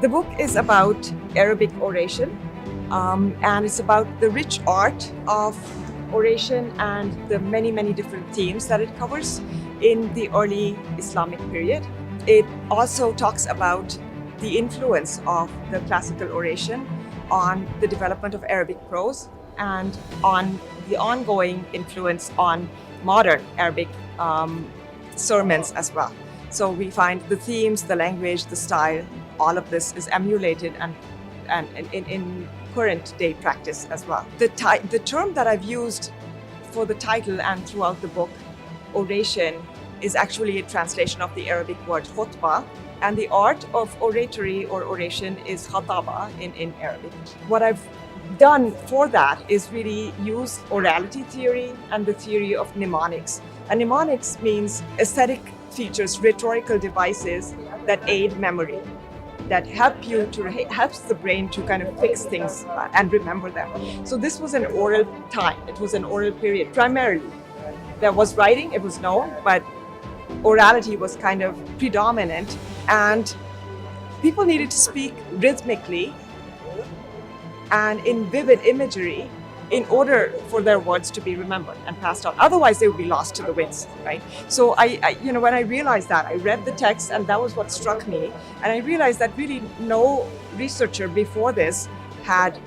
The book is about Arabic oration, and it's about the rich art of oration and the many, many different themes that it covers in the early Islamic period. It also talks about the influence of the classical oration on the development of Arabic prose and on the ongoing influence on modern Arabic sermons as well. So we find the themes, the language, the style, all of this is emulated and in current day practice as well. The term that I've used for the title and throughout the book, oration, is actually a translation of the Arabic word khutbah, and the art of oratory or oration is khataba in Arabic. What I've done for that is really use orality theory and the theory of mnemonics. And mnemonics means aesthetic features, rhetorical devices that aid memory, that helps the brain to kind of fix things and remember them. So this was an oral time. It was an oral period primarily. There was writing, it was known, but orality was kind of predominant, and people needed to speak rhythmically and in vivid imagery in order for their words to be remembered and passed on. Otherwise, they would be lost to the winds, right? So I when I realized that, I read the text, and that was what struck me. And I realized that really no researcher before this had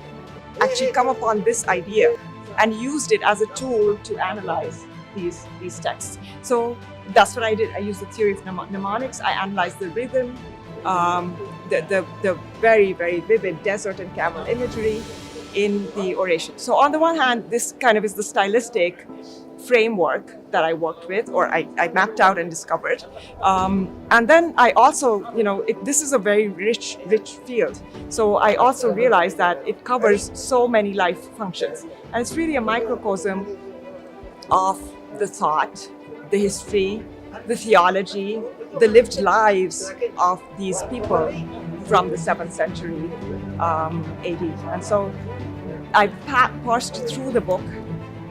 actually come upon this idea and used it as a tool to analyze these texts. So that's what I did. I used the theory of mnemonics. I analyzed the rhythm, the very, very vivid desert and camel imagery in the oration. So on the one hand, this kind of is the stylistic framework that I worked with, or I mapped out and discovered. And then I also, this is a very rich field. So I also realized that it covers so many life functions. And it's really a microcosm of the thought, the history, the theology, the lived lives of these people from the 7th century AD. And so I parsed through the book,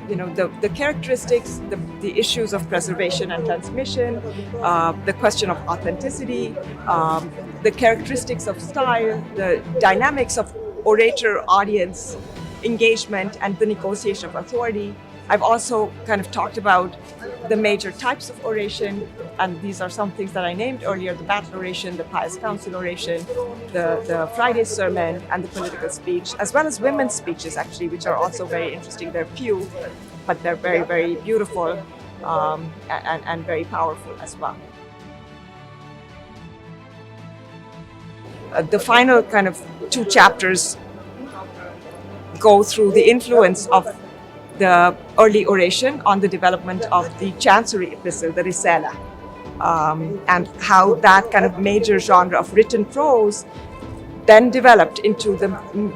the characteristics, the issues of preservation and transmission, the question of authenticity, the characteristics of style, the dynamics of orator-audience engagement, and the negotiation of authority. I've also kind of talked about the major types of oration, and these are some things that I named earlier: the battle oration, the pious council oration, the Friday sermon, and the political speech, as well as women's speeches, actually, which are also very interesting. They're few, but they're very, very beautiful and very powerful as well. The final kind of 2 chapters go through the influence of the early oration on the development of the chancery epistle, the risala, and how that kind of major genre of written prose then developed into the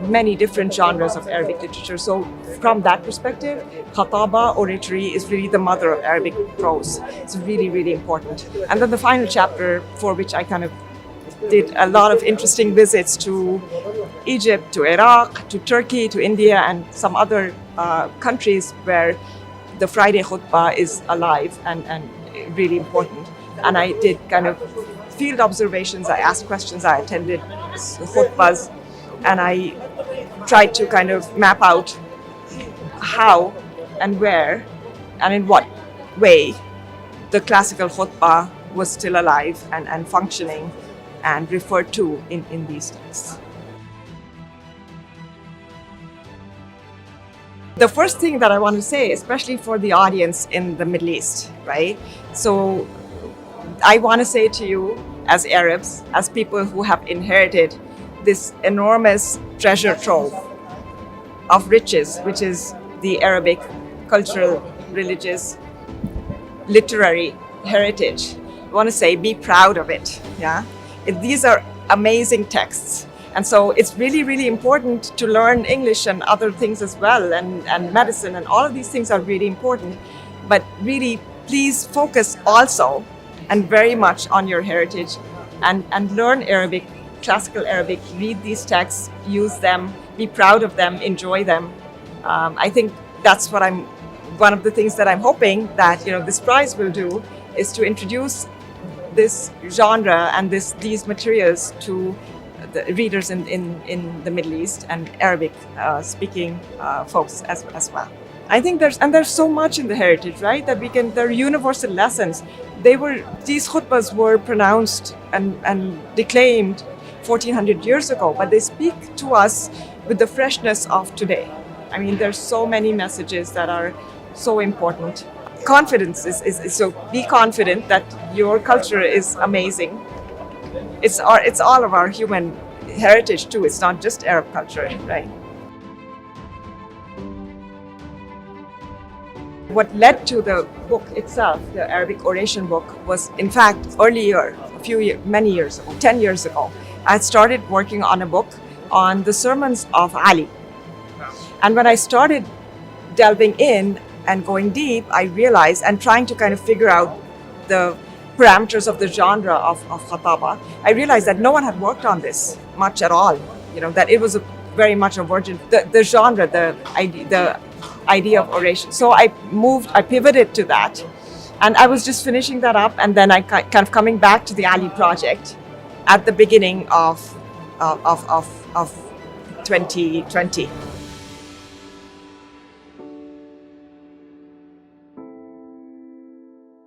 many different genres of Arabic literature. So from that perspective, khataba, oratory, is really the mother of Arabic prose. It's really, really important. And then the final chapter, for which I kind of did a lot of interesting visits to Egypt, to Iraq, to Turkey, to India, and some other countries where the Friday khutbah is alive and really important. And I did kind of field observations, I asked questions, I attended khutbahs, and I tried to kind of map out how and where and in what way the classical khutbah was still alive and functioning and referred to in these texts. The first thing that I want to say, especially for the audience in the Middle East, right? So I want to say to you, as Arabs, as people who have inherited this enormous treasure trove of riches, which is the Arabic cultural, religious, literary heritage, I want to say, be proud of it, yeah? These are amazing texts. And so it's really, really important to learn English and other things as well, and medicine, and all of these things are really important. But really, please focus also and very much on your heritage and learn Arabic, classical Arabic, read these texts, use them, be proud of them, enjoy them. I think that's what one of the things that I'm hoping that this prize will do is to introduce this genre and these materials to the readers in the Middle East and Arabic speaking folks as well. I think there's so much in the heritage, right? That they're universal lessons. These khutbahs were pronounced and declaimed 1400 years ago, but they speak to us with the freshness of today. I mean, there's so many messages that are so important. Confidence is so be confident that your culture is amazing. It's all of our human heritage too. It's not just Arab culture, right? What led to the book itself, the Arabic oration book, was in fact earlier, many years ago, 10 years ago, I had started working on a book on the sermons of Ali. And when I started delving in and going deep, I realized, and trying to kind of figure out the parameters of the genre of khataba, I realized that no one had worked on this much at all. That it was very much a virgin, the genre, the idea of oration. So I pivoted to that, and I was just finishing that up, and then I kind of coming back to the Ali project at the beginning of 2020.